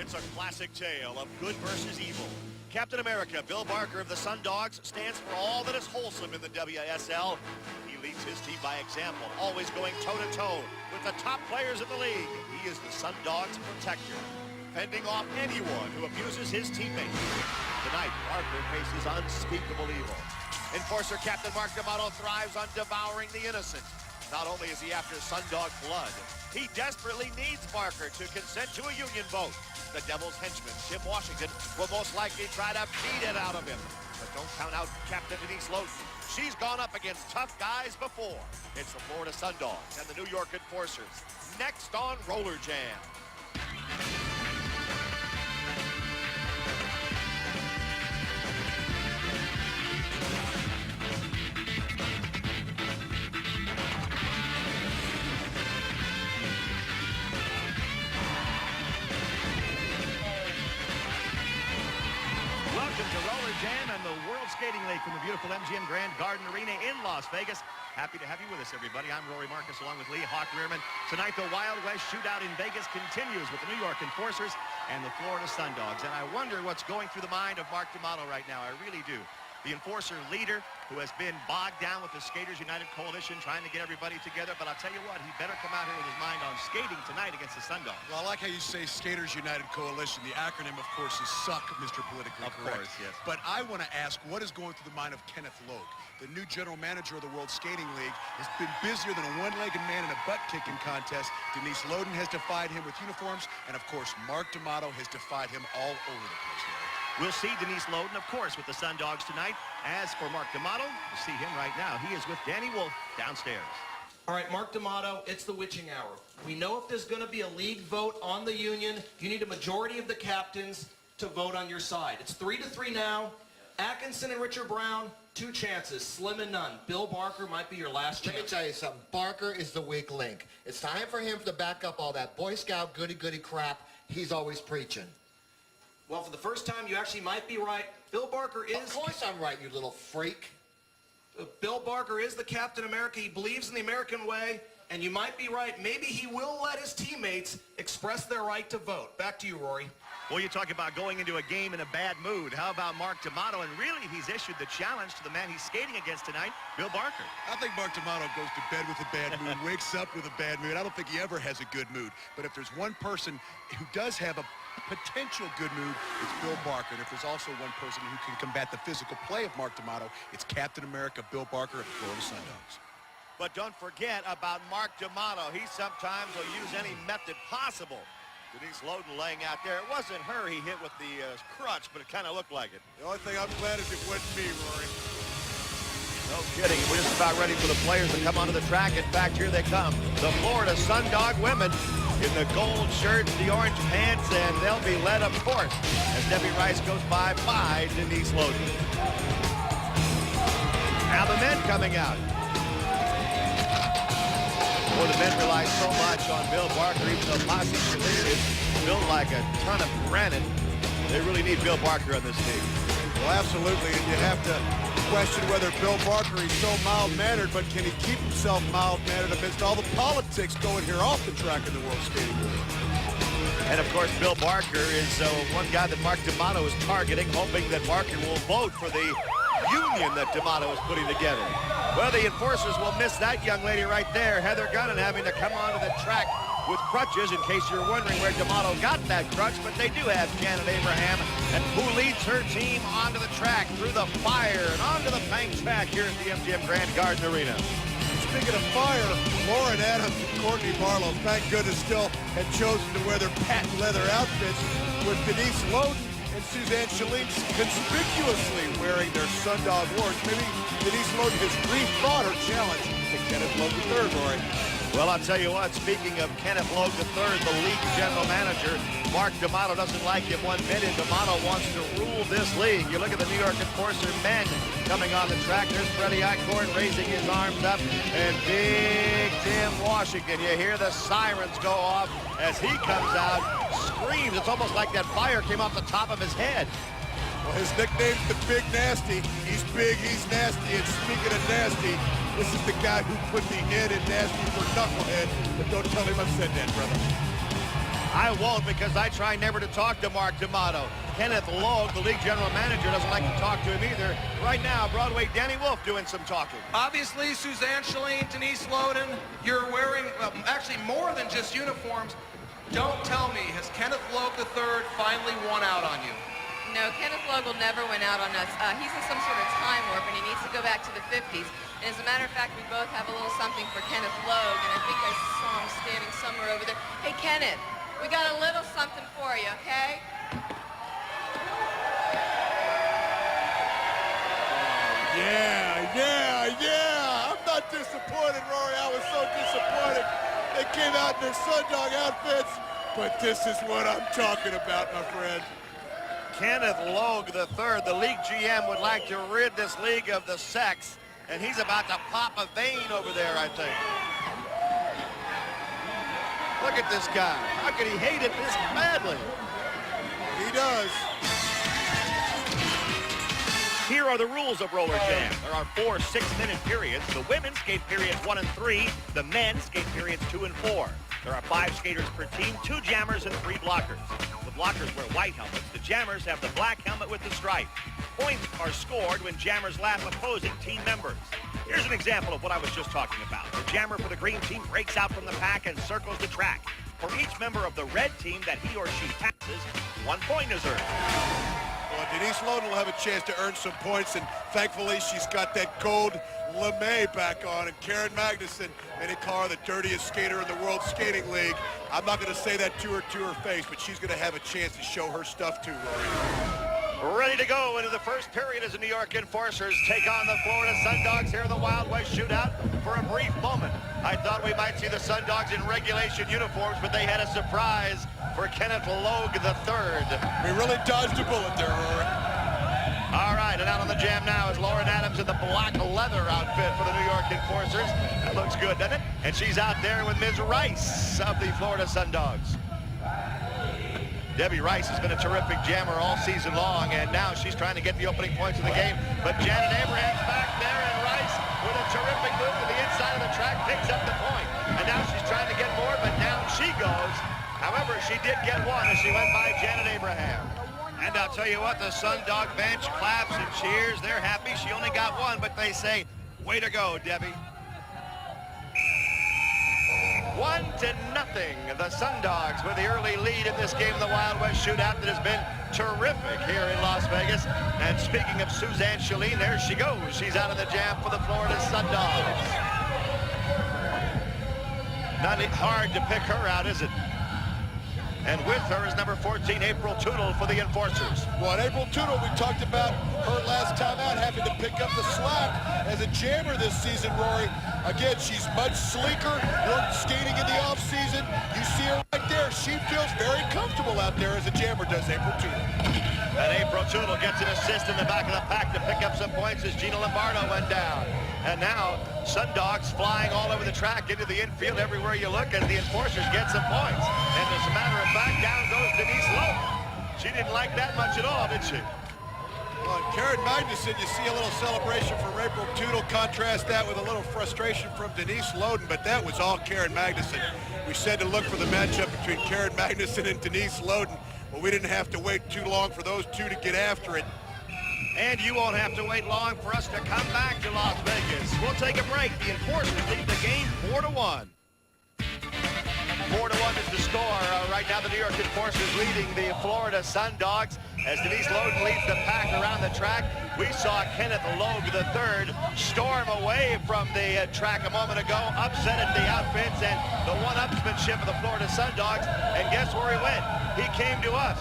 It's a classic tale of good versus evil. Captain America, Bill Barker of the Sundogs, stands for all that is wholesome in the WSL. He leads his team by example, always going toe-to-toe with the top players in the league. He is the Sundogs' protector, fending off anyone who abuses his teammates. Tonight, Barker faces unspeakable evil. Enforcer Captain Mark D'Amato thrives on devouring the innocent. Not only is he after Sundog blood, he desperately needs Barker to consent to a union vote. The Devil's henchman, Tim Washington, will most likely try to beat it out of him. But don't count out Captain Denise Loden. She's gone up against tough guys before. It's the Florida Sundogs and the New York Enforcers. Next on Rollerjam. Welcome to Rollerjam and the World Skating League from the beautiful MGM Grand Garden Arena in Las Vegas. Happy to have you with us, everybody. I'm Rory Marcus along with Lee Hawk Rearman. Tonight, the Wild West Shootout in Vegas continues with the New York Enforcers and the Florida Sundogs. And I wonder what's going through the mind of Mark D'Amato right now. I really do. The Enforcer leader who has been bogged down with the Skaters United Coalition trying to get everybody together. But I'll tell you what, he better come out here with his mind on skating tonight against the Sundogs. Well, I like how you say Skaters United Coalition. The acronym, of course, is SUCK, Mr. Politically Correct. Of course, yes. But I want to ask, what is going through the mind of Kenneth Logue? The new general manager of the World Skating League has been busier than a one-legged man in a butt-kicking contest. Denise Loden has defied him with uniforms. And, of course, Mark D'Amato has defied him all over the place, Larry. We'll see Denise Loden, of course, with the Sundogs tonight. As for Mark D'Amato, we'll see him right now. He is with Danny Wolf downstairs. All right, Mark D'Amato, it's the witching hour. We know if there's going to be a league vote on the union, you need a majority of the captains to vote on your side. It's 3-3 now. Atkinson and Richard Brown, 2 chances, slim and none. Bill Barker might be your last chance. Let me tell you something. Barker is the weak link. It's time for him to back up all that Boy Scout goody-goody crap he's always preaching. Well, for the first time, you actually might be right. Bill Barker is... Of course I'm right, you little freak. Bill Barker is the Captain America. He believes in the American way, and you might be right. Maybe he will let his teammates express their right to vote. Back to you, Rory. Well, you talk about going into a game in a bad mood. How about Mark D'Amato? And really, he's issued the challenge to the man he's skating against tonight, Bill Barker. I think Mark D'Amato goes to bed with a bad mood, wakes up with a bad mood. I don't think he ever has a good mood. But if there's one person who does have a potential good mood, it's Bill Barker. And if there's also one person who can combat the physical play of Mark D'Amato, it's Captain America, Bill Barker of the Florida Sundogs. But don't forget about Mark D'Amato. He sometimes will use any method possible. Denise Loden laying out there. It wasn't her he hit with the crutch, but it kind of looked like it. The only thing I'm glad is it wasn't me, Rory. No kidding. We're just about ready for the players to come onto the track. In fact, here they come. The Florida Sundog women in the gold shirts, the orange pants, and they'll be led, of course, as Debbie Rice goes by Denise Loden. Now the men coming out. Boy, the men rely so much on Bill Barker, even though Posse is built like a ton of granite. They really need Bill Barker on this team. Well, absolutely, and you have to question whether Bill Barker is so mild-mannered, but can he keep himself mild-mannered amidst all the politics going here off the track in the World Skating League? And, of course, Bill Barker is one guy that Mark D'Amato is targeting, hoping that Barker will vote for the union that D'Amato is putting together. Well, the Enforcers will miss that young lady right there, Heather Gunn, having to come onto the track with crutches, in case you're wondering where D'Amato got that crutch. But they do have Janet Abraham, and who leads her team onto the track through the fire and onto the bank track here at the MGM Grand Garden Arena. Speaking of fire, Lauren Adams and Courtney Barlow, thank goodness, still had chosen to wear their patent leather outfits, with Denise Loden and Suzanne Chalene conspicuously wearing their Sundog awards. Maybe Denise Loden has rethought her challenge to Kenneth Logue III, Rory. Well, I'll tell you what, speaking of Kenneth Logue III, the league general manager, Mark D'Amato doesn't like him one bit, and D'Amato wants to rule this league. You look at the New York Enforcer men coming on the track. There's Freddie Eichhorn raising his arms up, and Big Tim Washington. You hear the sirens go off as he comes out, screams. It's almost like that fire came off the top of his head. Well, his nickname's the Big Nasty. He's big, he's nasty, and speaking of nasty, this is the guy who put the head in nasty for Knucklehead, but don't tell him I said that, brother. I won't, because I try never to talk to Mark D'Amato. Kenneth Logue, the league general manager, doesn't like to talk to him either. Right now, Broadway Danny Wolf doing some talking. Obviously, Suzanne Shalene, Denise Loden, you're wearing actually more than just uniforms. Don't tell me, has Kenneth Logue III finally won out on you? No, Kenneth Logue will never win out on us. He's in some sort of time warp, and he needs to go back to the 50s. And as a matter of fact, we both have a little something for Kenneth Logue, and I think I saw him standing somewhere over there. Hey, Kenneth, we got a little something for you, okay? Yeah. I'm not disappointed, Rory. I was so disappointed. They came out in their Sundog outfits, but this is what I'm talking about, my friend. Kenneth Logue III, the league GM, would like to rid this league of the sex, and he's about to pop a vein over there, I think. Look at this guy. How could he hate it this badly? He does. Here are the rules of Rollerjam. There are 4 6-minute periods. The women skate periods 1 and 3. The men skate periods 2 and 4. There are 5 skaters per team, 2 jammers and 3 blockers. The blockers wear white helmets. The jammers have the black helmet with the stripe. Points are scored when jammers lap opposing team members. Here's an example of what I was just talking about. The jammer for the green team breaks out from the pack and circles the track. For each member of the red team that he or she passes, 1 point is earned. Well, Denise Loden will have a chance to earn some points, and thankfully she's got that gold lame back on. And Karen Magnussen, many call her the dirtiest skater in the World Skating League. I'm not going to say that to her face, but she's going to have a chance to show her stuff too, Rory. Ready to go into the first period as the New York Enforcers take on the Florida Sundogs here in the Wild West Shootout. For a brief moment, I thought we might see the Sundogs in regulation uniforms, but they had a surprise for Kenneth Logue III. We really dodged a bullet there, Rory. All right, and out on the jam now is Lauren Adams in the black leather outfit for the New York Enforcers. That looks good, doesn't it? And she's out there with Ms. Rice of the Florida Sundogs. Debbie Rice has been a terrific jammer all season long, and now she's trying to get the opening points of the game. But Janet Abraham's back there, and Rice, with a terrific move to the inside of the track, picks up the point. And now she's trying to get more, but down she goes. However, she did get one as she went by Janet Abraham. And I'll tell you what, the Sundog bench claps and cheers. They're happy. She only got one, but they say, way to go, Debbie. 1-0. The Sundogs with the early lead in this game, the Wild West Shootout, that has been terrific here in Las Vegas. And speaking of Suzanne Shalene, there she goes. She's out of the jam for the Florida Sundogs. Not hard to pick her out, is it? And with her is number 14, April Tootle for the Enforcers. Well, April Tootle, we talked about her last time out having to pick up the slack as a jammer this season, Rory. Again, she's much sleeker, worked skating in the offseason. You see her right there. She feels very comfortable out there as a jammer does, April Tootle. And April Tootle gets an assist in the back of the pack to pick up some points as Gina Lombardo went down. And now, Sundogs flying all over the track into the infield everywhere you look as the Enforcers get some points. And as a matter of fact, down goes Denise Loden. She didn't like that much at all, did she? Well, Karen Magnussen, you see a little celebration from April Tootle. Contrast that with a little frustration from Denise Loden, but that was all Karen Magnussen. We said to look for the matchup between Karen Magnussen and Denise Loden. Well, we didn't have to wait too long for those two to get after it. And you won't have to wait long for us to come back to Las Vegas. We'll take a break. The Enforcers lead the game 4-1. 4-1 is the score. Right now, the New York Enforcers leading the Florida Sundogs. As Denise Loden leads the pack around the track, we saw Kenneth Logue III storm away from the track a moment ago, upset at the outfits and the one-upsmanship of the Florida Sundogs. And guess where he went? He came to us.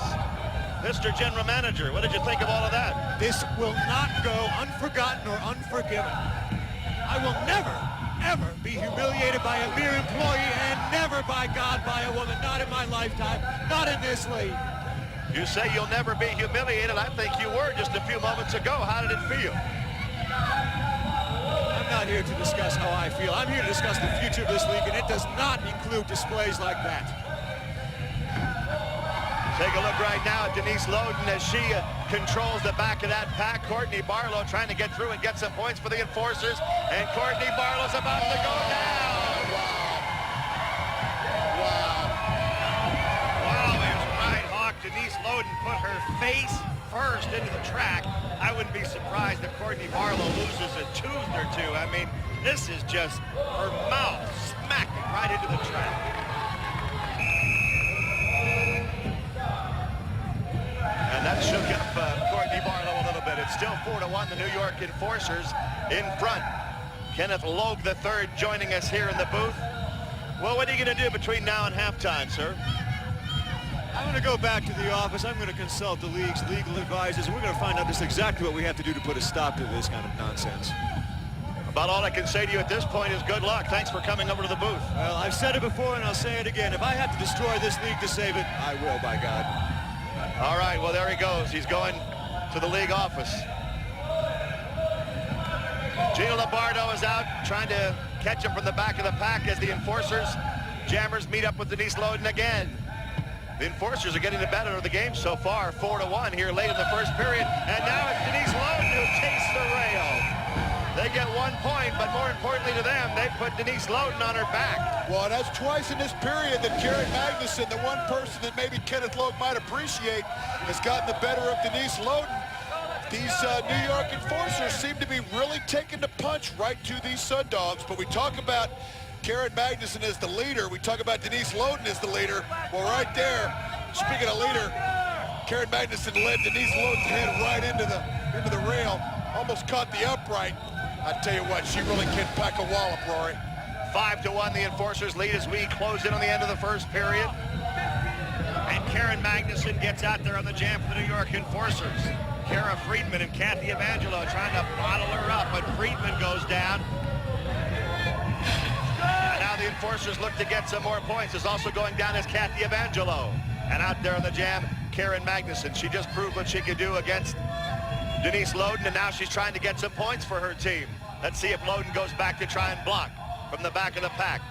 Mr. General Manager, what did you think of all of that? This will not go unforgotten or unforgiven. I will never, ever be humiliated by a mere employee, and never, by God, by a woman. Not in my lifetime, not in this league. You say you'll never be humiliated. I think you were just a few moments ago. How did it feel? I'm not here to discuss how I feel. I'm here to discuss the future of this league, and it does not include displays like that. Take a look right now at Denise Loden as she controls the back of that pack. Courtney Barlow trying to get through and get some points for the Enforcers. And Courtney Barlow's about to go down. Wow. face first into the track. I wouldn't be surprised if Courtney Barlow loses a tooth or two. I mean, this is just her mouth smacking right into the track. And that shook up Courtney Barlow a little bit. It's still 4-1, the New York Enforcers in front. Kenneth Logue III joining us here in the booth. Well, what are you going to do between now and halftime, sir? I'm going to go back to the office. I'm going to consult the league's legal advisors, and we're going to find out just exactly what we have to do to put a stop to this kind of nonsense. About all I can say to you at this point is good luck. Thanks for coming over to the booth. Well, I've said it before, and I'll say it again. If I have to destroy this league to save it, I will, by God. All right, well, there he goes. He's going to the league office. Gino Lombardo is out trying to catch him from the back of the pack as the Enforcers jammers meet up with Denise Loden again. The Enforcers are getting the better of the game so far, 4-1 here late in the first period. And now it's Denise Loden who takes the rail. They get 1 point, but more importantly to them, they put Denise Loden on her back. Well, that's twice in this period that Karen Magnussen, the one person that maybe Kenneth Logue might appreciate, has gotten the better of Denise Loden. These New York Enforcers seem to be really taking the punch right to these Sundogs. But we talk about Karen Magnussen as the leader. We talk about Denise Loden as the leader. Well, right there, speaking of leader, Karen Magnussen led Denise Loden's head right into the rail. Almost caught the upright. I tell you what, she really can pack a wallop, Rory. 5-1, the Enforcers lead as we close in on the end of the first period. And Karen Magnussen gets out there on the jam for the New York Enforcers. Kara Friedman and Kathy Evangelo trying to bottle her up, but Friedman goes down. And now the Enforcers look to get some more points. Is also going down as Kathy Evangelo. And out there on the jam, Karen Magnussen. She just proved what she could do against Denise Loden, and now she's trying to get some points for her team. Let's see if Loden goes back to try and block from the back of the pack.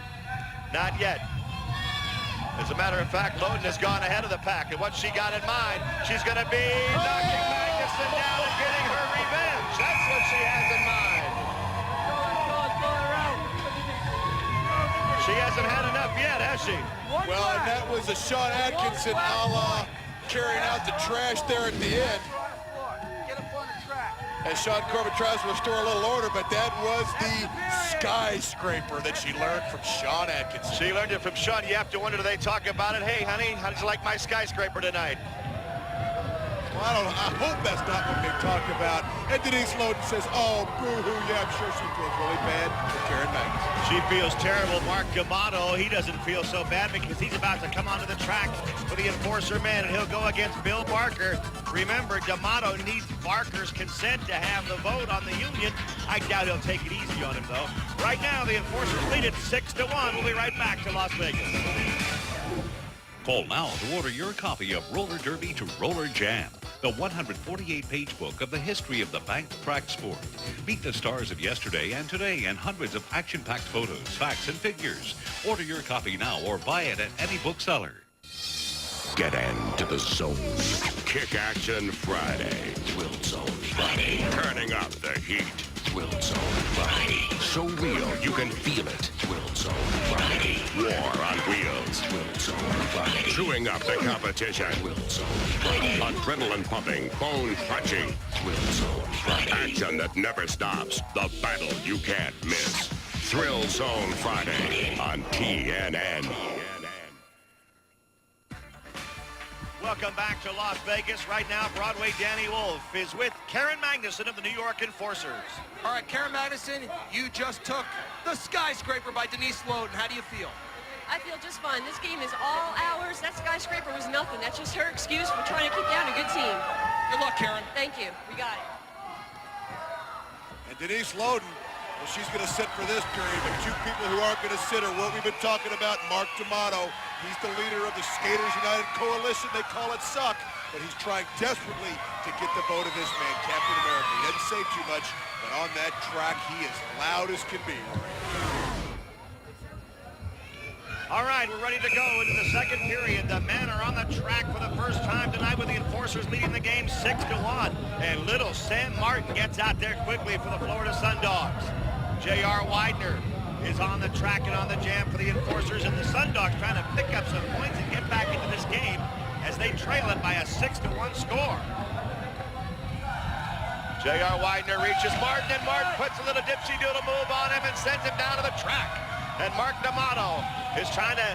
Not yet. As a matter of fact, Loden has gone ahead of the pack, and what she got in mind, she's going to be knocking Magnussen down and getting her revenge. That's what she has in mind. She hasn't had enough yet, has she? Well, and that was a Sean Atkinson a la carrying out the trash there at the end. As Sean Corbett tries to restore a little order, but that was the skyscraper that she learned from Sean Atkinson. She learned it from Sean. You have to wonder, do they talk about it? Hey, honey, how did you like my skyscraper tonight? Well, I hope that's not what they talked about. And Denise Loden says, oh, boo-hoo, yeah, I'm sure she feels really bad for Karen Magnussen. She feels terrible. Mark D'Amato, he doesn't feel so bad because he's about to come onto the track for the Enforcer men, and he'll go against Bill Barker. Remember, D'Amato needs Barker's consent to have the vote on the union. I doubt he'll take it easy on him, though. Right now, the Enforcers lead it 6-1. We'll be right back to Las Vegas. Call now to order your copy of Roller Derby to Rollerjam, the 148-page book of the history of the banked track sport. Meet the stars of yesterday and today and hundreds of action-packed photos, facts, and figures. Order your copy now or buy it at any bookseller. Get into the zone. Kick Action Friday. Thrill Zone Friday. Turning up the heat. Thrill Zone Friday. So real you can feel it. Thrill Zone Friday. War on wheels. Thrill Zone Friday. Chewing up the competition. Thrill Zone Friday. Adrenaline pumping, bone crunching. Thrill Zone Friday. Action that never stops. The battle you can't miss. Thrill Zone Friday on TNN. Welcome back to Las Vegas. Right now, Broadway Danny Wolf is with Karen Magnussen of the New York Enforcers. All right, Karen Magnussen, you just took the skyscraper by Denise Loden. How do you feel? I feel just fine. This game is all ours. That skyscraper was nothing. That's just her excuse for trying to keep down a good team. Good luck, Karen. Thank you. We got it. And Denise Loden, well, she's going to sit for this period, but two people who aren't going to sit are what we've been talking about, Mark D'Amato. He's the leader of the Skaters United Coalition. They call it SUCK, but he's trying desperately to get the vote of this man, Captain America. He doesn't say too much, but on that track, he is loud as can be. All right, we're ready to go into the second period. The men are on the track for the first time tonight with the Enforcers leading the game 6-1. And little Sam Martin gets out there quickly for the Florida Sundogs. J.R. Widener is on the track and on the jam for the Enforcers, and the Sundogs trying to pick up some points and get back into this game as they trail it by a 6-1 score. J.R. Widener reaches Martin, and Martin puts a little dipsy-doodle move on him and sends him down to the track. And Mark D'Amato is trying to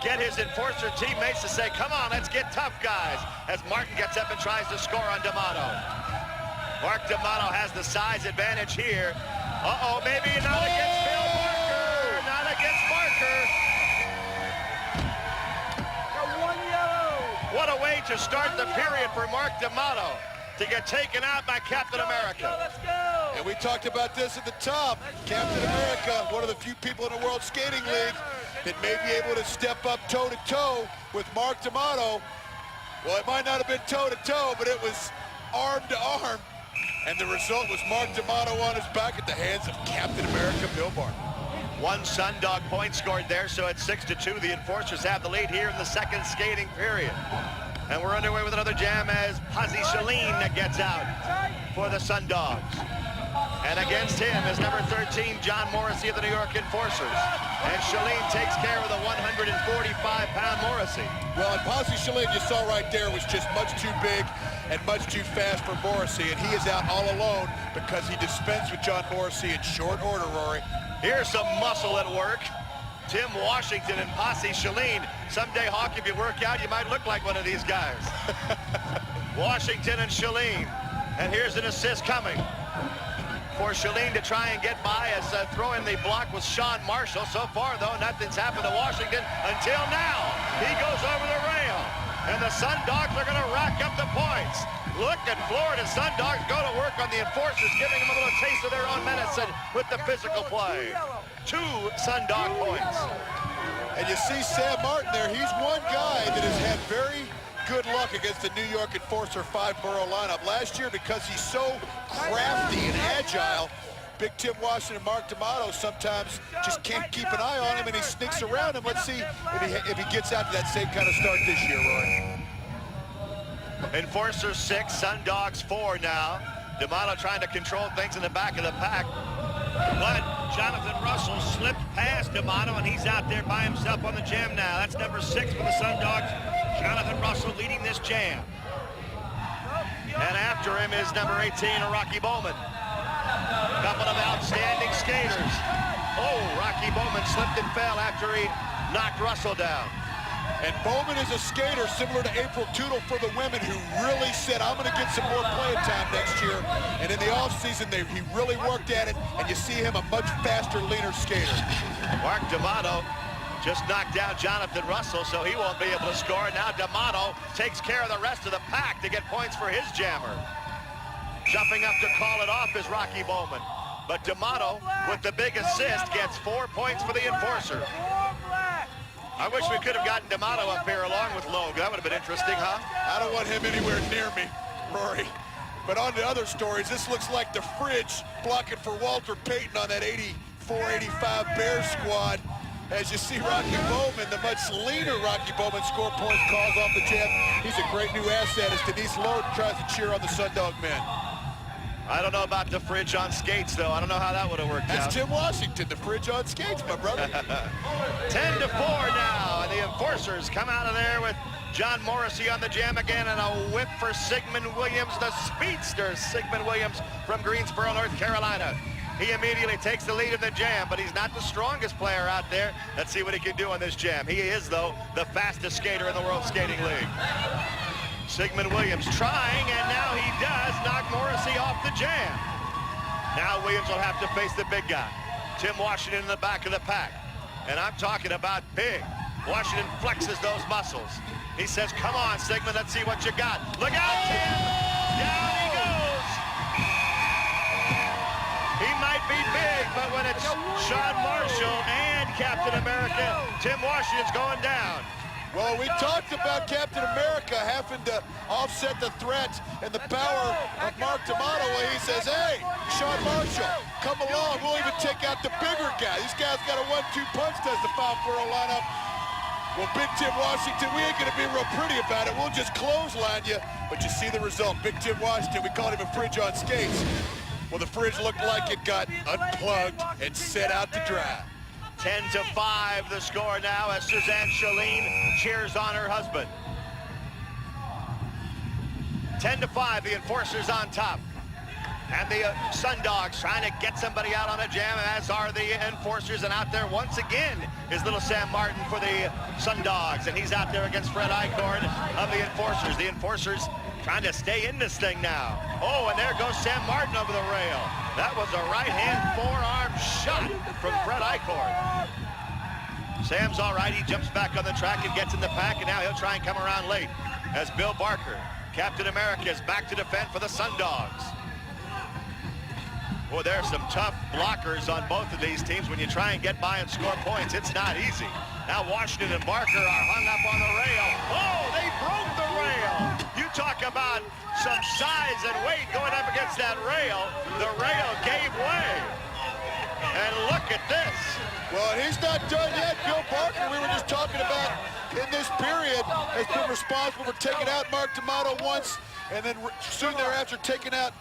get his enforcer teammates to say, come on, let's get tough, guys, as Martin gets up and tries to score on D'Amato. Mark D'Amato has the size advantage here. Uh-oh, maybe not against Bill Barker. Not against Barker. What a way to start the period for Mark D'Amato to get taken out by Captain America. Let's go. And we talked about this at the top. Captain America, one of the few people in the World Skating League that may be able to step up toe-to-toe with Mark D'Amato. Well, it might not have been toe-to-toe, but it was arm-to-arm. And the result was Mark D'Amato on his back at the hands of Captain America, Bill Barker. One Sundog point scored there, so it's 6-2. The Enforcers have the lead here in the second skating period. And we're underway with another jam as Pazzi Shaleen gets out for the Sundogs. And against him is number 13, John Morrissey of the New York Enforcers. And Shaleen takes care of the 145-pound Morrissey. Well, and Pazzi Shaleen, you saw right there, was just much too big and much too fast for Morrissey. And he is out all alone because he dispensed with John Morrissey in short order, Rory. Here's some muscle at work. Tim Washington and Pazzi Shaleen. Someday, Hawk, if you work out, you might look like one of these guys. Washington and Shaleen. And here's an assist coming for Shaleen to try and get by as throwing the block with Sean Marshall. So far, though, nothing's happened to Washington until now. He goes over the rail. And the Sundogs are going to rack up the points. Look at Florida Sundogs go to work on the Enforcers, giving them a little taste of their own medicine with the physical play. 2 Sundog points. And you see Sam Martin there. He's one guy that has had very good luck against the New York Enforcer 5-borough lineup. Last year, because he's so crafty and agile, Big Tim Washington and Mark D'Amato sometimes just can't keep an eye on him, and he sneaks around him. Let's see if he gets out to that same kind of start this year, Roy. Enforcers 6, Sundogs 4 now. D'Amato trying to control things in the back of the pack. But Jonathan Russell slipped past D'Amato, and he's out there by himself on the jam now. That's number 6 for the Sundogs. Jonathan Russell leading this jam. And after him is number 18, Rocky Bowman. Couple of outstanding skaters. Oh, Rocky Bowman slipped and fell after he knocked Russell down. And Bowman is a skater similar to April Tootle for the women, who really said, I'm going to get some more playing time next year. And in the offseason, he really worked at it, and you see him a much faster, leaner skater. Mark D'Amato just knocked down Jonathan Russell, so he won't be able to score. Now D'Amato takes care of the rest of the pack to get points for his jammer. Jumping up to call it off is Rocky Bowman. But D'Amato, with the big assist, gets 4 points for the Enforcer. I wish we could have gotten D'Amato up here along with Logue. That would have been interesting, huh? I don't want him anywhere near me, Rory. But on to other stories, this looks like the fridge blocking for Walter Payton on that 84-85 Bears squad. As you see Rocky Bowman, the much leaner Rocky Bowman, score points, calls off the jam. He's a great new asset as Denise Loden tries to cheer on the Sundog men. I don't know about the fridge on skates, though. I don't know how that would have worked out. That's Tim Washington, the fridge on skates, my brother. 10-4 now, and the Enforcers come out of there with John Morrissey on the jam again, and a whip for Sigmund Williams, the speedster Sigmund Williams from Greensboro, North Carolina. He immediately takes the lead in the jam, but he's not the strongest player out there. Let's see what he can do on this jam. He is, though, the fastest skater in the World Skating League. Sigmund Williams trying, and now he does knock Morrissey off the jam. Now Williams will have to face the big guy, Tim Washington, in the back of the pack. And I'm talking about big. Washington flexes those muscles. He says, come on, Sigmund, let's see what you got. Look out, Tim! Down he goes! He might be big, but when it's Sean Marshall and Captain America, Tim Washington's going down. Well, we talked about Captain America having to offset the threat and the power of Mark D'Amato, where he says, hey, Sean Marshall, come along. We'll even take out the bigger guy. This guy's got a 1-2 punch, does the 5-borough lineup. Well, Big Tim Washington, we ain't going to be real pretty about it. We'll just clothesline you. But you see the result. Big Tim Washington, we called him a fridge on skates. Well, the fridge looked like it got unplugged and set out to dry. 10-5 the score now as Suzanne Shaleen cheers on her husband. 10-5, the Enforcers on top. And the Sundogs trying to get somebody out on a jam, as are the Enforcers. And out there once again is little Sam Martin for the Sundogs. And he's out there against Fred Eichhorn of the Enforcers. The Enforcers trying to stay in this thing now. Oh, and there goes Sam Martin over the rail. That was a right-hand forearm shot from Fred Eichhorn. Sam's all right. He jumps back on the track and gets in the pack, and now he'll try and come around late as Bill Barker, Captain America, is back to defend for the Sundogs. Well, there's some tough blockers on both of these teams. When you try and get by and score points, it's not easy. Now Washington and Barker are hung up on the rail. Oh, they broke the rail. You talk about some size and weight going up against that rail. The rail gave way. And look at this. Well, he's not done yet. Bill Barker, we were just talking about in this period, has been responsible for taking out Mark D'Amato once, and then soon thereafter taking out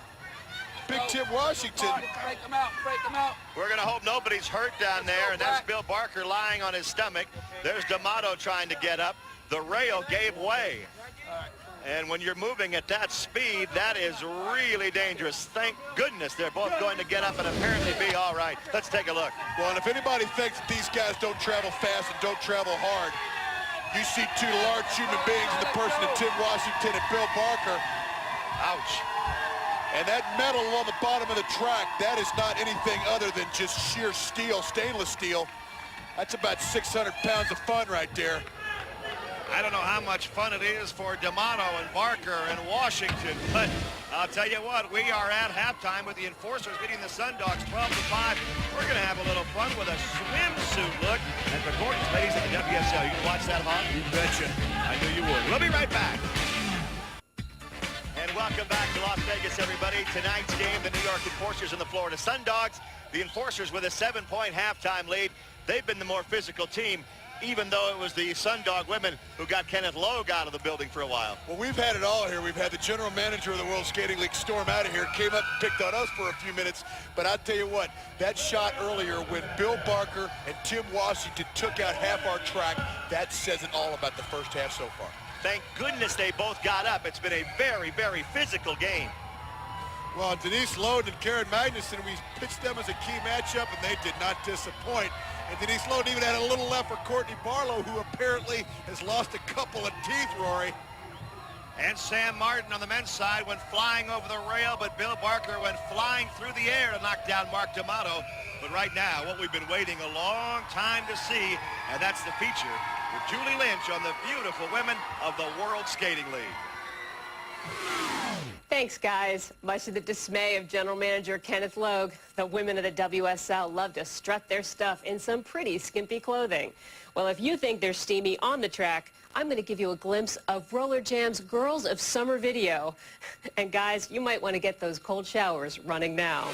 Big Tim Washington. Break them out, break them out. We're going to hope nobody's hurt down there, and that's Bill Barker lying on his stomach. There's D'Amato trying to get up. The rail gave way. And when you're moving at that speed, that is really dangerous. Thank goodness they're both going to get up and apparently be all right. Let's take a look. Well, and if anybody thinks that these guys don't travel fast and don't travel hard, you see two large human beings in the person of Tim Washington and Bill Barker. Ouch. And that metal on the bottom of the track, that is not anything other than just sheer steel, stainless steel. That's about 600 pounds of fun right there. I don't know how much fun it is for D'Amato and Barker and Washington, but I'll tell you what, we are at halftime with the Enforcers beating the Sundogs 12-5. We're going to have a little fun with a swimsuit look at the Gordon's ladies at the WSL. You can watch that, Hawk? You betcha. I knew you would. We'll be right back. And welcome back to Las Vegas, everybody. Tonight's game, the New York Enforcers and the Florida Sundogs. The Enforcers with a 7-point halftime lead. They've been the more physical team, even though it was the Sundog women who got Kenneth Logue out of the building for a while. Well, we've had it all here. We've had the general manager of the World Skating League storm out of here, came up and picked on us for a few minutes. But I'll tell you what, that shot earlier when Bill Barker and Tim Washington took out half our track, that says it all about the first half so far. Thank goodness they both got up. It's been a very, very physical game. Well, Denise Loden and Karen Magnussen, we pitched them as a key matchup, and they did not disappoint. And Denise Loden even had a little left for Courtney Barlow, who apparently has lost a couple of teeth, Rory. And Sam Martin on the men's side went flying over the rail, but Bill Barker went flying through the air to knock down Mark D'Amato. But right now, what we've been waiting a long time to see, and that's the feature with Julie Lynch on the beautiful women of the World Skating League. Thanks, guys. Much to the dismay of General Manager Kenneth Logue, the women of the WSL love to strut their stuff in some pretty skimpy clothing. Well, if you think they're steamy on the track, I'm going to give you a glimpse of Rollerjam's Girls of Summer video. And guys, you might want to get those cold showers running now.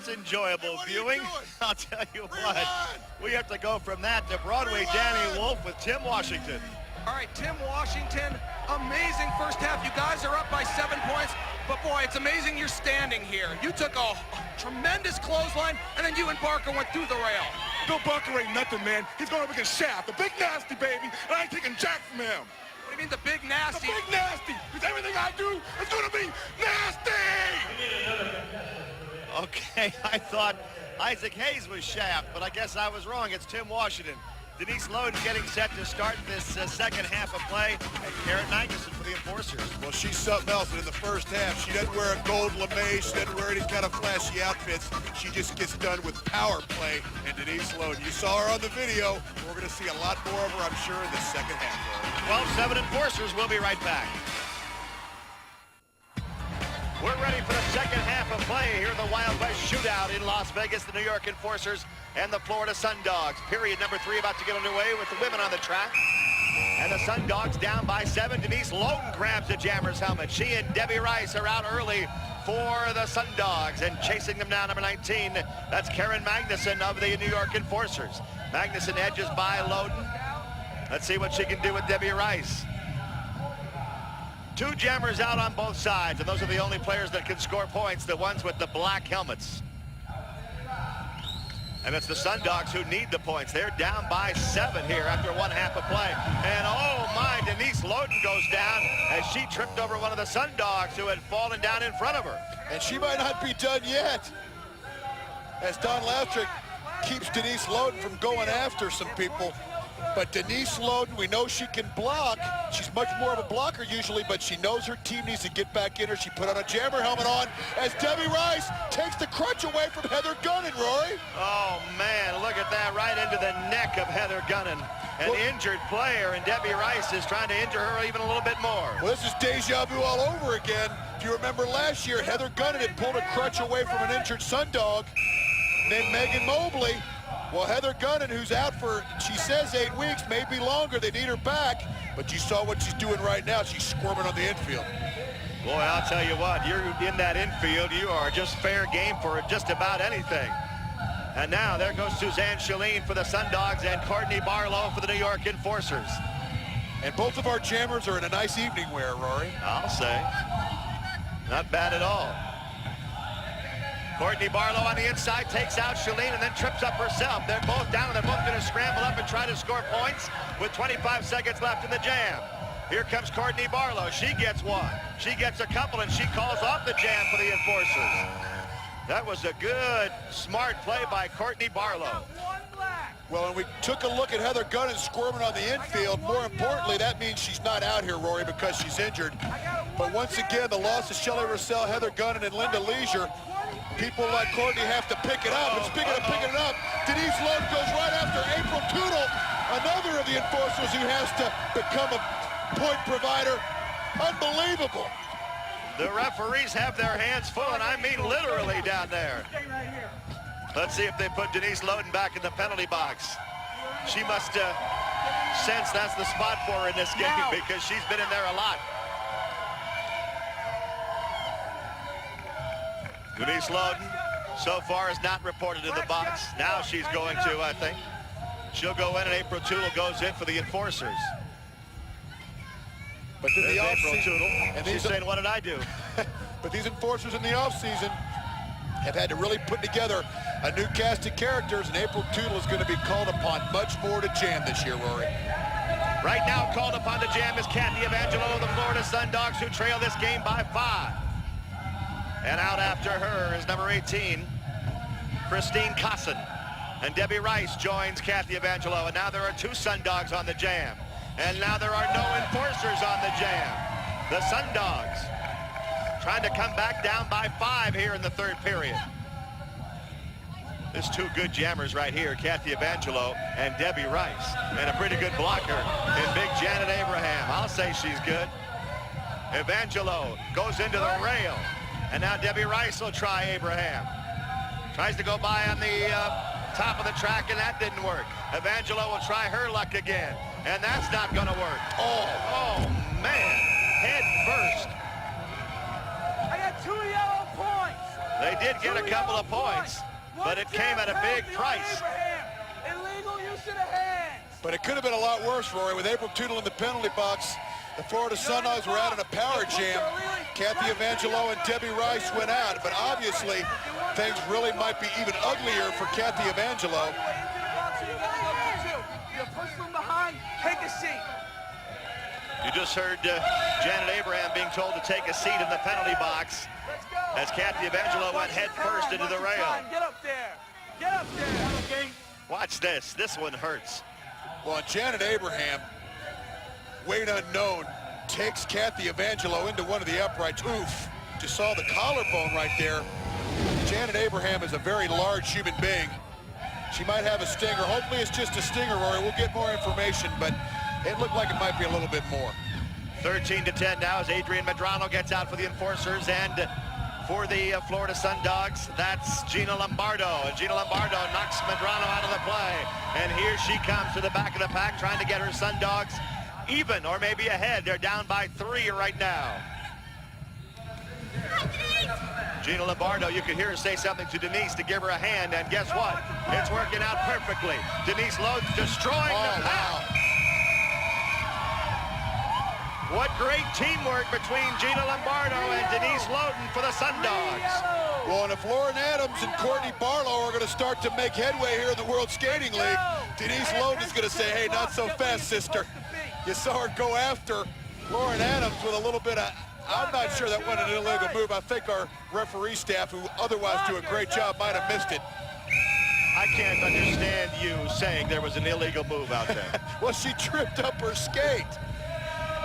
Enjoyable viewing. I'll tell you what, we have to go from that to Broadway Danny Wolf with Tim Washington. All right, Tim Washington, amazing first half. You guys are up by 7 points, but boy, it's amazing you're standing here. You took a tremendous clothesline, and then you and Barker went through the rail. Bill Barker ain't nothing, man. He's going up against Shaft, the big nasty, baby, and I ain't taking jack from him. What do you mean the big nasty? The big nasty, because everything I do is going to be nasty. Okay, I thought Isaac Hayes was Shaft, but I guess I was wrong. It's Tim Washington. Denise Loden getting set to start this second half of play, and Karen Magnussen for the Enforcers. Well, she's something else. And in the first half, she doesn't wear a gold lame. She doesn't wear any kind of flashy outfits. She just gets done with power play. And Denise Loden, you saw her on the video. We're going to see a lot more of her, I'm sure, in the second half. 12-7 Enforcers. We'll be right back. We're ready for the second half of play here in the Wild West Shootout in Las Vegas. The New York Enforcers and the Florida Sundogs. Period number 3 about to get underway with the women on the track. And the Sundogs down by 7. Denise Loden grabs the Jammers helmet. She and Debbie Rice are out early for the Sundogs. And chasing them now, number 19, that's Karen Magnussen of the New York Enforcers. Magnussen edges by Loden. Let's see what she can do with Debbie Rice. 2 jammers out on both sides, and those are the only players that can score points, the ones with the black helmets. And it's the Sundogs who need the points. They're down by 7 here after one half of play. And oh my, Denise Loden goes down as she tripped over one of the Sundogs who had fallen down in front of her. And she might not be done yet, as Don Lautrick keeps Denise Loden from going after some people. But Denise Loden, we know she can block. She's much more of a blocker usually, but she knows her team needs to get back in her. She put on a jammer helmet on as Debbie Rice takes the crutch away from Heather Gunnan, Rory. Oh, man, look at that, right into the neck of Heather Gunnan. An injured player, and Debbie Rice is trying to injure her even a little bit more. Well, this is deja vu all over again. If you remember last year, Heather Gunnan had pulled a crutch away from an injured Sundog named Megan Mobley. Well, Heather Gunnan, who's out for, she says 8 weeks, maybe longer. They need her back. But you saw what she's doing right now. She's squirming on the infield. Boy, I'll tell you what, you're in that infield, you are just fair game for just about anything. And now there goes Suzanne Shalene for the Sundogs and Courtney Barlow for the New York Enforcers. And both of our jammers are in a nice evening wear, Rory. I'll say. Not bad at all. Courtney Barlow on the inside takes out Shalene and then trips up herself. They're both down and they're both going to scramble up and try to score points with 25 seconds left in the jam. Here comes Courtney Barlow. She gets one. She gets a couple and she calls off the jam for the Enforcers. That was a good, smart play by Courtney Barlow. Well, and we took a look at Heather Gunnan squirming on the infield. More importantly, that means she's not out here, Rory, because she's injured. But once again, the loss of Shelley Russell, Heather Gunnan, and Linda Leisure, people like Courtney have to pick it up. And speaking of picking it up, Denise Loden goes right after April Tootle, another of the Enforcers who has to become a point provider. Unbelievable. The referees have their hands full, and I mean literally down there. Let's see if they put Denise Loden back in the penalty box. She must sense that's the spot for her in this game because she's been in there a lot. Denise Loden so far is not reported in the box. Now she's going to, I think. She'll go in and April Tootle goes in for the Enforcers. But in the offseason, and she's saying, what did I do? But these Enforcers in the offseason have had to really put together a new cast of characters, and April Tootle is going to be called upon much more to jam this year, Rory. Right now, called upon to jam is Kathy Evangelo of the Florida Sundogs, who trail this game by 5. And out after her is number 18, Christine Cosson. And Debbie Rice joins Kathy Evangelo. And now there are 2 Sundogs on the jam. And now there are no Enforcers on the jam. The Sundogs trying to come back down by 5 here in the third period. There's 2 good jammers right here, Kathy Evangelo and Debbie Rice. And a pretty good blocker in big Janet Abraham. I'll say she's good. Evangelo goes into the rail. And now Debbie Rice will try Abraham. Tries to go by on the top of the track, and that didn't work. Evangelo will try her luck again, and that's not going to work. Oh, man. Head first. I got 2 yellow points. They did get a couple of points, but it came at a big price. Illegal use of the hands. But it could have been a lot worse, Rory. With April Tootle in the penalty box, the Florida Sundogs were out in a power jam. Kathy Evangelo and Debbie Rice went out, but obviously things really might be even uglier for Kathy Evangelo. You push from behind, take a seat. You just heard Janet Abraham being told to take a seat in the penalty box. as Kathy Evangelo went head first into the rail. Get up there. Get up there. Okay. Watch this. This one hurts. Well, Janet Abraham, weight unknown, takes Kathy Evangelo into one of the uprights. Oof. You saw the collarbone right there. Janet Abraham is a very large human being. She might have a stinger. Hopefully it's just a stinger, Rory. We'll get more information, but it looked like it might be a little bit more. 13-10 now as Adrian Medrano gets out for the Enforcers, and for the Florida Sundogs, that's Gina Lombardo. And Gina Lombardo knocks Medrano out of the play. And here she comes to the back of the pack, trying to get her Sundogs even or maybe ahead. They're down by 3 right now. Gina Lombardo, you can hear her say something to Denise to give her a hand, and guess what? It's working out perfectly. Denise Loden destroying the pack. What great teamwork between Gina Lombardo and Denise Loden for the Sundogs. Well, and if Lauren Adams and Courtney Barlow are going to start to make headway here in the World Skating League, Denise Loden is going to say, hey, not so fast, sister. You saw her go after Lauren Adams with a little bit of, I'm not sure that wasn't an illegal move. I think our referee staff, who otherwise do a great job, might have missed it. I can't understand you saying there was an illegal move out there. Well, she tripped up her skate.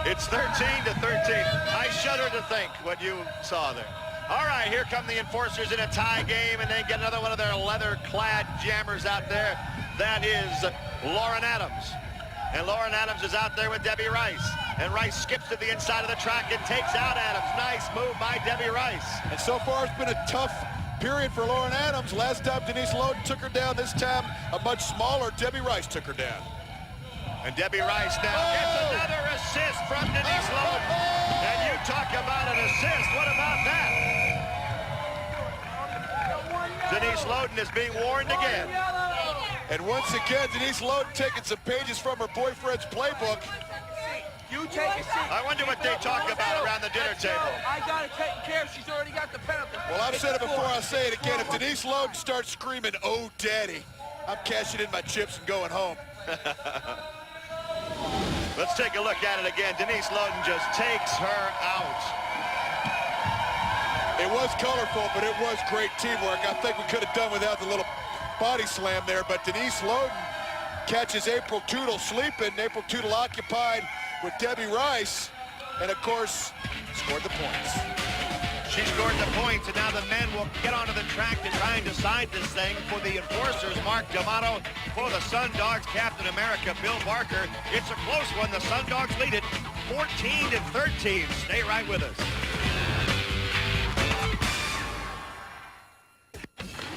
It's 13-13. I shudder to think what you saw there. All right, here come the Enforcers in a tie game, and they get another one of their leather-clad jammers out there. That is Lauren Adams. And Lauren Adams is out there with Debbie Rice. And Rice skips to the inside of the track and takes out Adams. Nice move by Debbie Rice. And so far, it's been a tough period for Lauren Adams. Last time Denise Loden took her down. This time, a much smaller Debbie Rice took her down. And Debbie Rice now gets another assist from Denise Loden. And you talk about an assist. What about that? Denise Loden is being warned again. And once again, Denise Loden taking some pages from her boyfriend's playbook. You take a seat. I wonder what they talk about around the dinner table. I got it taken care of. She's already got the penalty. Well, I've said it before, I'll say it again. If Denise Loden starts screaming, oh, daddy, I'm cashing in my chips and going home. Let's take a look at it again. Denise Loden just takes her out. It was colorful, but it was great teamwork. I think we could have done without the little body slam there, but Denise Loden catches April Tootle sleeping. April Tootle occupied with Debbie Rice, and of course, scored the points. She scored the points, and now the men will get onto the track to try and decide this thing. For the Enforcers, Mark D'Amato. For the Sundogs, Captain America, Bill Barker. It's a close one. The Sundogs lead it 14-13. Stay right with us.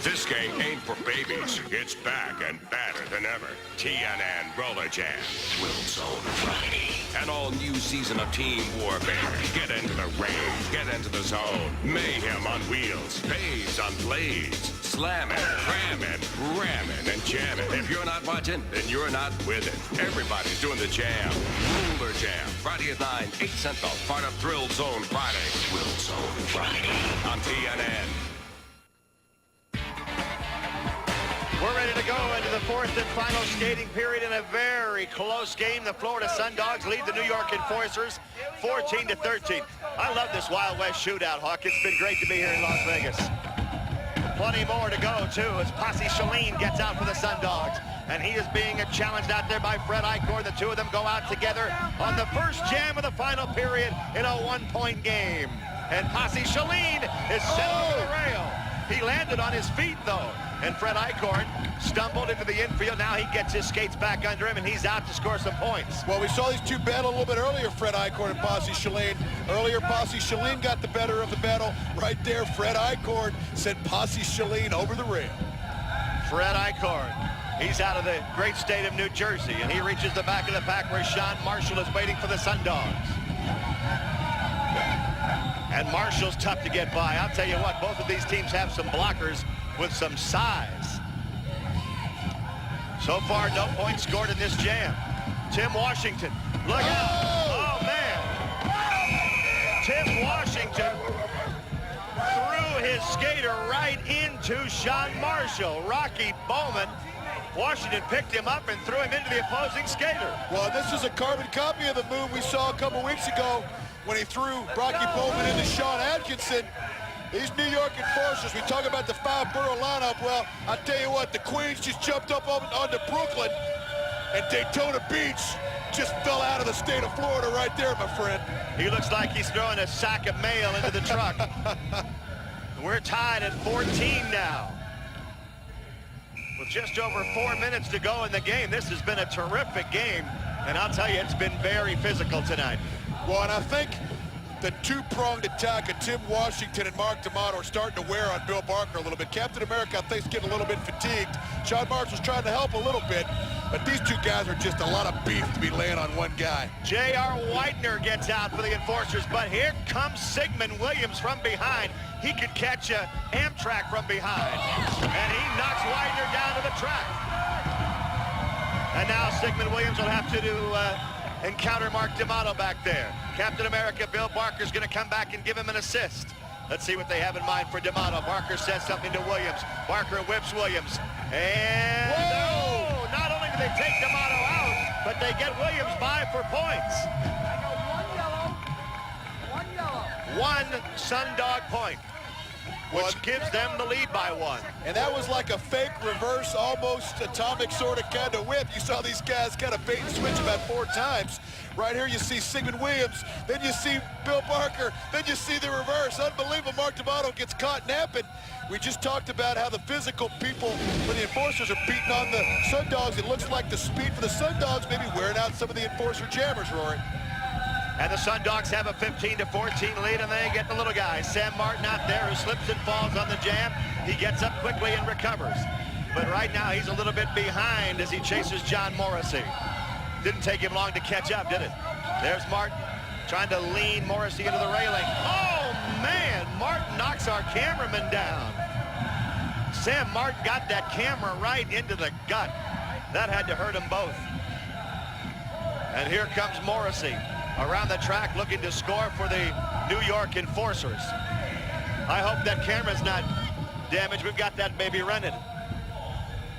This game ain't for babies. It's back and better than ever. TNN Rollerjam. Thrill Zone Friday. An all-new season of team warfare. Get into the ring. Get into the zone. Mayhem on wheels. Phase on blades. Slamming, cramming, ramming, and jamming. If you're not watching, then you're not with it. Everybody's doing the jam. Rollerjam. Friday at 9, 8 Central. Part of Thrill Zone Friday. Thrill Zone Friday. On TNN. We're ready to go into the fourth and final skating period in a very close game. The Florida Sundogs lead the New York Enforcers 14-13. I love this Wild West Shootout, Hawk. It's been great to be here in Las Vegas. Plenty more to go, too, as Posse Shalene gets out for the Sundogs. And he is being challenged out there by Fred Eichhorn. The two of them go out together on the first jam of the final period in a one-point game. And Posse Shalene is sent over the rail. He landed on his feet, though. And Fred Eichhorn stumbled into the infield. Now he gets his skates back under him, and he's out to score some points. Well, we saw these two battle a little bit earlier, Fred Eichhorn and Posse Shalene. Earlier, Posse Shalene got the better of the battle. Right there, Fred Eichhorn sent Posse Shalene over the rail. Fred Eichhorn, he's out of the great state of New Jersey, and he reaches the back of the pack where Sean Marshall is waiting for the Sundogs. And Marshall's tough to get by. I'll tell you what, both of these teams have some blockers with some size. So far, no points scored in this jam. Tim Washington, look out. Oh, man. Tim Washington threw his skater right into Sean Marshall. Rocky Bowman. Washington picked him up and threw him into the opposing skater. Well, this is a carbon copy of the move we saw a couple weeks ago when he threw Rocky Bowman into Sean Atkinson. These New York enforcers, we talk about the 5-borough lineup. Well, I tell you what, the Queens just jumped up onto Brooklyn, and Daytona Beach just fell out of the state of Florida right there, my friend. He looks like he's throwing a sack of mail into the truck. We're tied at 14 now. With just over 4 minutes to go in the game, this has been a terrific game. And I'll tell you, it's been very physical tonight. Well, and I think the two-pronged attack of Tim Washington and Mark D'Amato are starting to wear on Bill Barker a little bit. Captain America, I think, is getting a little bit fatigued. Shawn Marshall's trying to help a little bit, but these two guys are just a lot of beef to be laying on one guy. J.R. Widener gets out for the enforcers, but here comes Sigmund Williams from behind. He could catch a Amtrak from behind, and he knocks Widener down to the track. And now Sigmund Williams will have to encounter Mark D'Amato back there. Captain America, Bill Barker's going to come back and give him an assist. Let's see what they have in mind for D'Amato. Barker says something to Williams. Barker whips Williams. And no! Not only do they take D'Amato out, but they get Williams by for points. One Sundog point, which gives them the lead by 1. And that was like a fake reverse, almost atomic sort of kind of whip. You saw these guys kind of bait and switch about 4 times. Right here you see Sigmund Williams, then you see Bill Barker, then you see the reverse. Unbelievable. Mark D'Amato gets caught napping. We just talked about how the physical people for the enforcers are beating on the Sundogs. It looks like the speed for the Sundogs maybe wearing out some of the enforcer jammers, Rory. And the Sundogs have a 15-14 lead, and they get the little guy, Sam Martin, out there, who slips and falls on the jam. He gets up quickly and recovers. But right now, he's a little bit behind as he chases John Morrissey. Didn't take him long to catch up, did it? There's Martin trying to lean Morrissey into the railing. Oh, man, Martin knocks our cameraman down. Sam Martin got that camera right into the gut. That had to hurt them both. And here comes Morrissey around the track looking to score for the New York enforcers. I hope that camera's not damaged. We've got that baby running.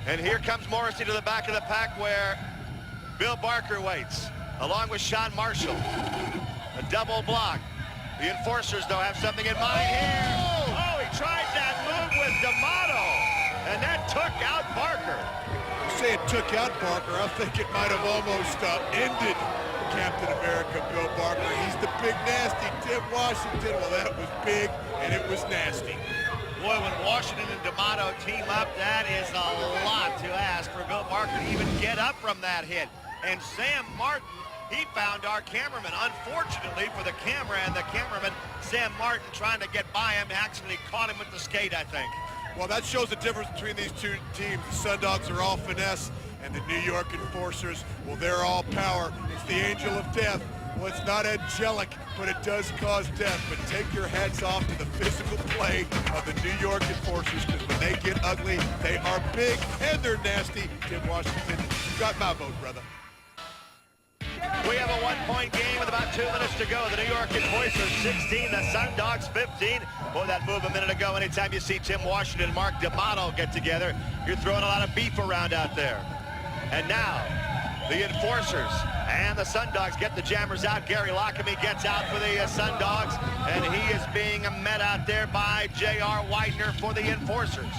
And here comes Morrissey to the back of the pack where Bill Barker waits, along with Shawn Marshall. A double block. The enforcers, though, have something in mind here. Oh, he tried that move with D'Amato, and that took out Barker. You say it took out Barker. I think it might have almost ended Captain America, Bill Barker. He's the big nasty Tim Washington. Well, that was big, and it was nasty. Boy, when Washington and D'Amato team up, that is a lot to ask for Bill Barker to even get up from that hit. And Sam Martin, he found our cameraman. Unfortunately for the camera and the cameraman, Sam Martin, trying to get by him, actually caught him with the skate, I think. Well, that shows the difference between these two teams. The Sundogs are all finesse, and the New York enforcers, well, they're all power. It's the angel of death. Well, it's not angelic, but it does cause death. But take your hats off to the physical play of the New York enforcers, because when they get ugly, they are big and they're nasty. Tim Washington, you got my vote, brother. We have a 1-point game with about 2 minutes to go. The New York enforcers 16, the Sundogs 15. Boy, that move a minute ago. Anytime you see Tim Washington and Mark D'Amato get together, you're throwing a lot of beef around out there. And now, the enforcers and the Sundogs get the jammers out. Gary Lockamy gets out for the Sundogs, and he is being met out there by J.R. Widener for the enforcers.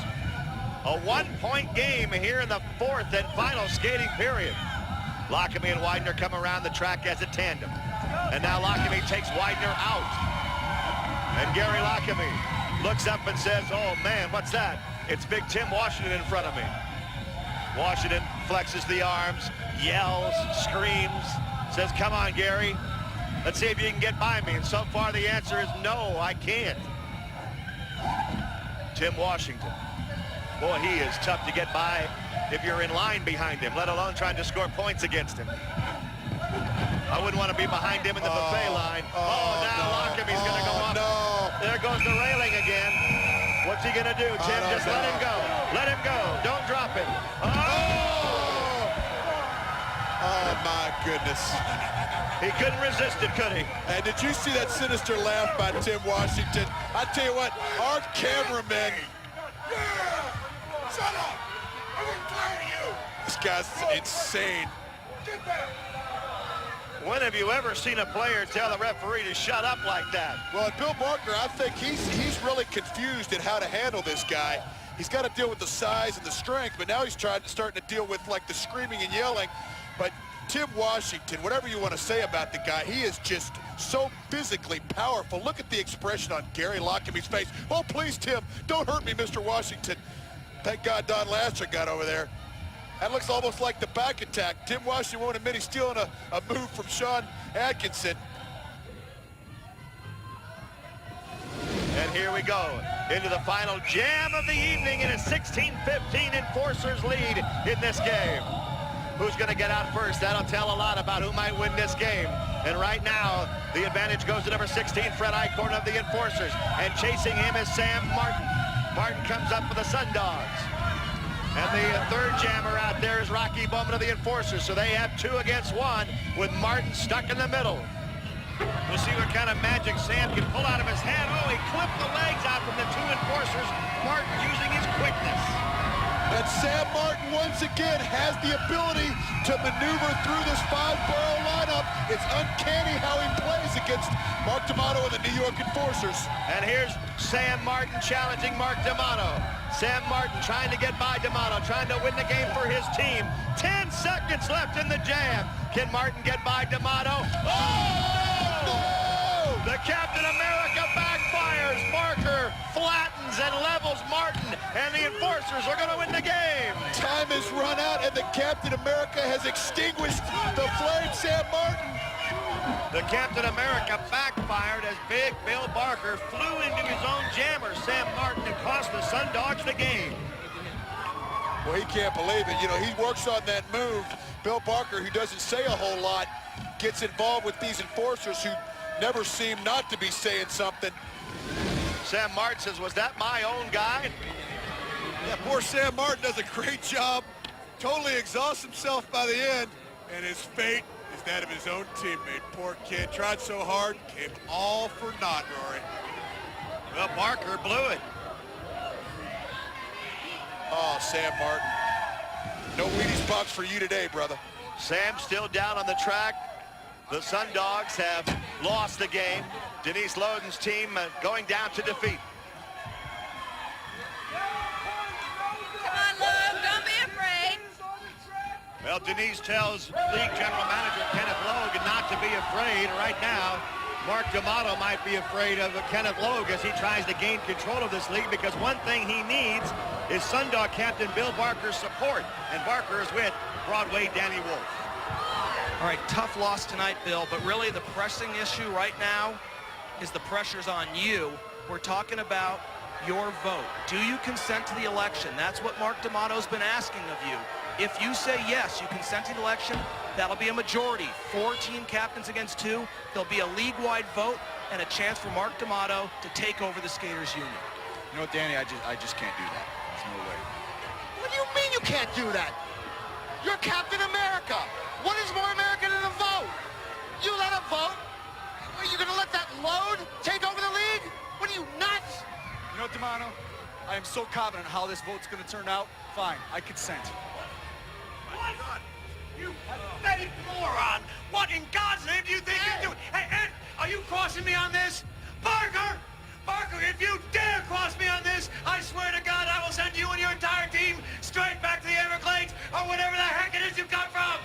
A 1-point game here in the 4th and final skating period. Lockamy and Widener come around the track as a tandem. And now Lockamy takes Widener out. And Gary Lockamy looks up and says, oh man, what's that? It's big Tim Washington in front of me. Washington flexes the arms, yells, screams, says, come on, Gary. Let's see if you can get by me. And so far the answer is no, I can't. Tim Washington. Boy, he is tough to get by if you're in line behind him, let alone trying to score points against him. I wouldn't want to be behind him in the buffet line. Lockamy's going to go up. No. There goes the railing again. What's he going to do, Tim? Just let him go. Let him go. Don't drop him. Oh, my goodness. He couldn't resist it, could he? And did you see that sinister laugh by Tim Washington? I tell you what, our cameraman... Shut up! I'm tired of you! This guy's insane. When have you ever seen a player tell a referee to shut up like that? Well, and Bill Barker, I think he's really confused at how to handle this guy. He's got to deal with the size and the strength, but now he's starting to deal with like the screaming and yelling. But Tim Washington, whatever you want to say about the guy, he is just so physically powerful. Look at the expression on Gary Lockham's face. Oh, please, Tim, don't hurt me, Mr. Washington. Thank God Don Lasser got over there. That looks almost like the back attack. Tim Washington won't admit he's stealing a move from Sean Atkinson. And here we go into the final jam of the evening in a 16-15 Enforcers lead in this game. Who's going to get out first? That'll tell a lot about who might win this game. And right now, the advantage goes to number 16, Fred Eichhorn of the Enforcers. And chasing him is Sam Martin. Martin comes up for the Sundogs. And the third jammer out there is Rocky Bowman of the Enforcers. So they have 2 against 1 with Martin stuck in the middle. We'll see what kind of magic Sam can pull out of his head. Oh, he clipped the legs out from the 2 Enforcers. Martin using his quickness. And Sam Martin once again has the ability to maneuver through this 5-borough lineup. It's uncanny how he plays against Mark D'Amato and the New York Enforcers. And here's Sam Martin challenging Mark D'Amato. Sam Martin trying to get by D'Amato, trying to win the game for his team. 10 seconds left in the jam. Can Martin get by D'Amato? Oh! No! The Captain America backfires. Barker flattens and levels Martin, and the Enforcers are going to win the game. Time has run out, and the Captain America has extinguished the flame. Sam Martin. The Captain America backfired as Big Bill Barker flew into his own jammer, Sam Martin, and cost the Sundogs the game. Well, he can't believe it. You know, he works on that move. Bill Barker, who doesn't say a whole lot, gets involved with these Enforcers who never seem not to be saying something. Sam Martin says, was that my own guy? Yeah, poor Sam Martin does a great job. Totally exhausts himself by the end, and his fate is that of his own teammate. Poor kid, tried so hard, came all for naught, Rory. Well, Barker blew it. Oh, Sam Martin. No Wheaties box for you today, brother. Sam's still down on the track. The Sundogs have lost the game. Denise Loden's team going down to defeat. Come on, Logue, don't be afraid. Well, Denise tells League General Manager Kenneth Logue not to be afraid. Right now, Mark D'Amato might be afraid of Kenneth Logue as he tries to gain control of this league, because one thing he needs is Sundog captain Bill Barker's support. And Barker is with Broadway Danny Wolf. All right, tough loss tonight, Bill, but really the pressing issue right now is the pressure's on you. We're talking about your vote. Do you consent to the election? That's what Mark D'Amato's been asking of you. If you say yes, you consent to the election, that'll be a majority. 4 team captains against 2. There'll be a league-wide vote and a chance for Mark D'Amato to take over the Skaters Union. You know what, Danny, I just can't do that. There's no way. What do you mean you can't do that? You're Captain America. What is more American than a vote? You let a vote? Are you going to let that load take over the league? What are you, nuts? You know what, D'Amato? I am so confident how this vote's going to turn out. Fine, I consent. What? You pathetic moron! What in God's name do you think you're doing? Hey, Ed, are you crossing me on this? Barker! Barker, if you dare cross me on this, I swear to God I will send you and your entire team straight back to the Everglades or whatever the heck it is you've come from!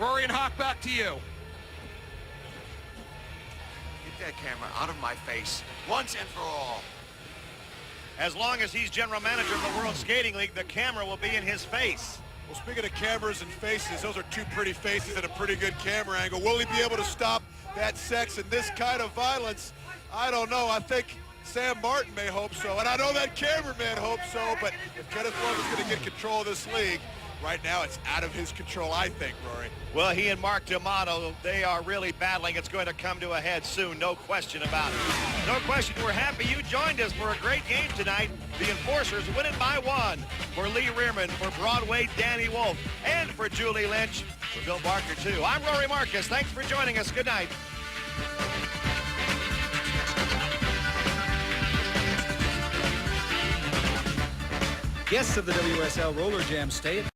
Rory and Hawk, back to you. Get that camera out of my face once and for all. As long as he's general manager of the World Skating League, the camera will be in his face. Well, speaking of cameras and faces, those are 2 pretty faces and a pretty good camera angle. Will he be able to stop that sex and this kind of violence? I don't know. I think Sam Martin may hope so, and I know that cameraman hopes so, but if Kenneth Logue is going to get control of this league, right now it's out of his control, I think, Rory. Well, he and Mark D'Amato, they are really battling. It's going to come to a head soon, no question about it. No question, we're happy you joined us for a great game tonight. The Enforcers win it by 1. For Lee Rearman, for Broadway Danny Wolf, and for Julie Lynch, for Bill Barker, too. I'm Rory Marcus. Thanks for joining us. Good night. Guests of the WSL Rollerjam stay at